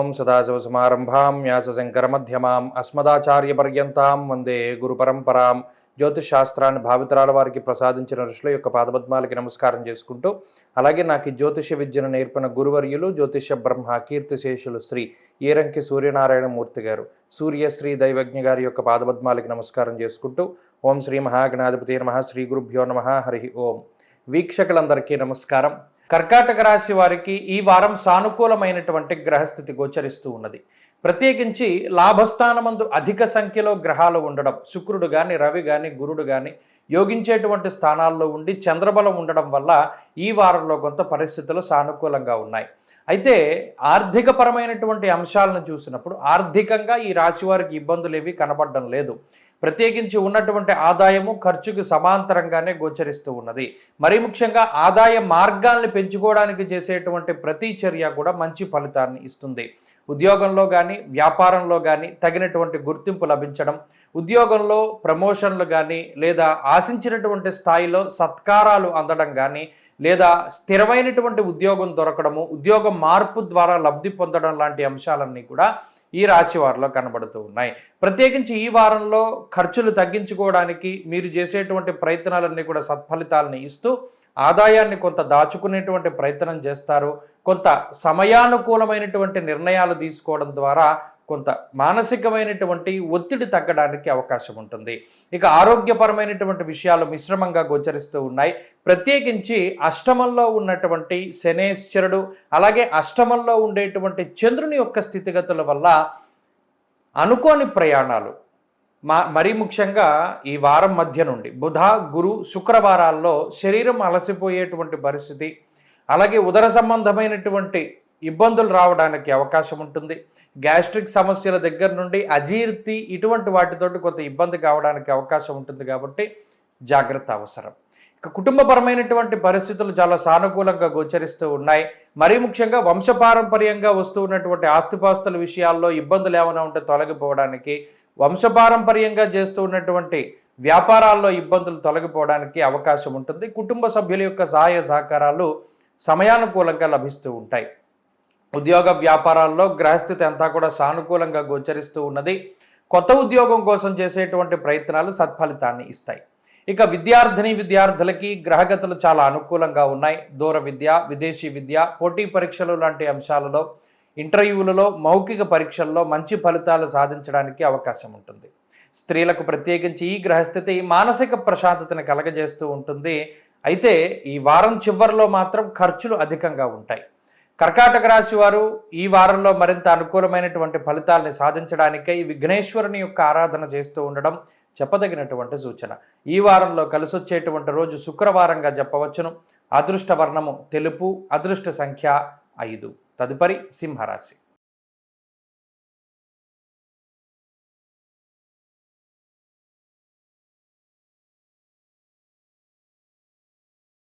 ఓం సదాశివసమారంభాం వ్యాసశంకరమధ్యమాం అస్మదాచార్యపర్యంతాం వందే గురుపరంపరాం. జ్యోతిష్ శాస్త్రాన్ని భావితరాల వారికి ప్రసాదించిన ఋషుల యొక్క పాదపద్మాలకి నమస్కారం చేసుకుంటూ, అలాగే నాకు ఈ జ్యోతిష విద్యను నేర్పిన గురువర్యులు జ్యోతిష బ్రహ్మ కీర్తిశేషులు శ్రీ ఈరంకి సూర్యనారాయణమూర్తి గారు, సూర్యశ్రీ దైవజ్ఞ గారి యొక్క పాదపద్మాలకి నమస్కారం చేసుకుంటూ, ఓం శ్రీ మహాగణాధిపతి నమః, శ్రీ గురుభ్యో నమః, హరి ఓం. వీక్షకులందరికీ నమస్కారం. కర్కాటక రాశి వారికి ఈ వారం సానుకూలమైనటువంటి గ్రహస్థితి గోచరిస్తూ ఉన్నది. ప్రత్యేకించి లాభస్థానమందు అధిక సంఖ్యలో గ్రహాలు ఉండడం, శుక్రుడు కానీ రవి కానీ గురుడు కానీ యోగించేటువంటి స్థానాల్లో ఉండి చంద్రబలం ఉండడం వల్ల ఈ వారంలో కొంత పరిస్థితులు సానుకూలంగా ఉన్నాయి. అయితే ఆర్థికపరమైనటువంటి అంశాలను చూసినప్పుడు ఆర్థికంగా ఈ రాశి వారికి ఇబ్బందులు ఏవి కనబడడం లేదు. ప్రత్యేకించి ఉన్నటువంటి ఆదాయము ఖర్చుకు సమాంతరంగానే గోచరిస్తూ ఉన్నది. మరీ ముఖ్యంగా ఆదాయ మార్గాల్ని పెంచుకోవడానికి చేసేటువంటి ప్రతి చర్య కూడా మంచి ఫలితాన్ని ఇస్తుంది. ఉద్యోగంలో కానీ వ్యాపారంలో కానీ తగినటువంటి గుర్తింపు లభించడం, ఉద్యోగంలో ప్రమోషన్లు కానీ లేదా ఆశించినటువంటి స్థాయిలో సత్కారాలు అందడం కానీ లేదా స్థిరమైనటువంటి ఉద్యోగం దొరకడము, ఉద్యోగ మార్పు ద్వారా లబ్ధి పొందడం లాంటి అంశాలన్నీ కూడా ఈ రాశి వారిలో కనబడుతూ ఉన్నాయి. ప్రత్యేకించి ఈ వారంలో ఖర్చులు తగ్గించుకోవడానికి మీరు చేసేటువంటి ప్రయత్నాలన్నీ కూడా సత్ఫలితాలని ఇస్తూ ఆదాయాన్ని కొంత దాచుకునేటువంటి ప్రయత్నం చేస్తారు. కొంత సమయానుకూలమైనటువంటి నిర్ణయాలు తీసుకోవడం ద్వారా కొంత మానసికమైనటువంటి ఒత్తిడి తగ్గడానికి అవకాశం ఉంటుంది. ఇక ఆరోగ్యపరమైనటువంటి విషయాలు మిశ్రమంగా గోచరిస్తూ ఉన్నాయి. ప్రత్యేకించి అష్టమంలో ఉన్నటువంటి శనేశ్వరుడు, అలాగే అష్టమంలో ఉండేటువంటి చంద్రుని యొక్క స్థితిగతుల వల్ల అనుకోని ప్రయాణాలు, మరీ ముఖ్యంగా ఈ వారం మధ్య నుండి బుధ గురు శుక్రవారాల్లో శరీరం అలసిపోయేటువంటి పరిస్థితి, అలాగే ఉదర సంబంధమైనటువంటి ఇబ్బందులు రావడానికి అవకాశం ఉంటుంది. గ్యాస్ట్రిక్ సమస్యల దగ్గర నుండి అజీర్తి ఇటువంటి వాటితోటి కొంత ఇబ్బంది కావడానికి అవకాశం ఉంటుంది. కాబట్టి జాగ్రత్త అవసరం. ఇక కుటుంబపరమైనటువంటి పరిస్థితులు చాలా సానుకూలంగా గోచరిస్తూ ఉన్నాయి. మరీ ముఖ్యంగా వంశపారంపర్యంగా వస్తూ ఉన్నటువంటి ఆస్తిపాస్తుల విషయాల్లో ఇబ్బందులు ఏమైనా ఉంటే తొలగిపోవడానికి, వంశపారంపర్యంగా చేస్తూ ఉన్నటువంటి వ్యాపారాల్లో ఇబ్బందులు తొలగిపోవడానికి అవకాశం ఉంటుంది. కుటుంబ సభ్యుల యొక్క సహాయ సహకారాలు సమయానుకూలంగా లభిస్తూ ఉంటాయి. ఉద్యోగ వ్యాపారాల్లో గ్రహస్థితి అంతా కూడా సానుకూలంగా గోచరిస్తూ ఉన్నది. కొత్త ఉద్యోగం కోసం చేసేటువంటి ప్రయత్నాలు సత్ఫలితాన్ని ఇస్తాయి. ఇక విద్యార్థులకి గ్రహగతులు చాలా అనుకూలంగా ఉన్నాయి. దూర విద్య, విదేశీ విద్య, పోటీ పరీక్షలు లాంటి అంశాలలో, ఇంటర్వ్యూలలో, మౌఖిక పరీక్షల్లో మంచి ఫలితాలు సాధించడానికి అవకాశం ఉంటుంది. స్త్రీలకు ప్రత్యేకించి ఈ గ్రహస్థితి మానసిక ప్రశాంతతని కలగజేస్తూ ఉంటుంది. అయితే ఈ వారం చివరిలో మాత్రం ఖర్చులు అధికంగా ఉంటాయి. కర్కాటక రాశి వారు ఈ వారంలో మరింత అనుకూలమైనటువంటి ఫలితాలని సాధించడానికై విఘ్నేశ్వరుని యొక్క ఆరాధన చేస్తూ ఉండడం చెప్పదగినటువంటి సూచన. ఈ వారంలో కలిసొచ్చేటువంటి రోజు శుక్రవారంగా చెప్పవచ్చును. అదృష్ట వర్ణము తెలుపు, అదృష్ట సంఖ్య 5. తదుపరి సింహరాశి.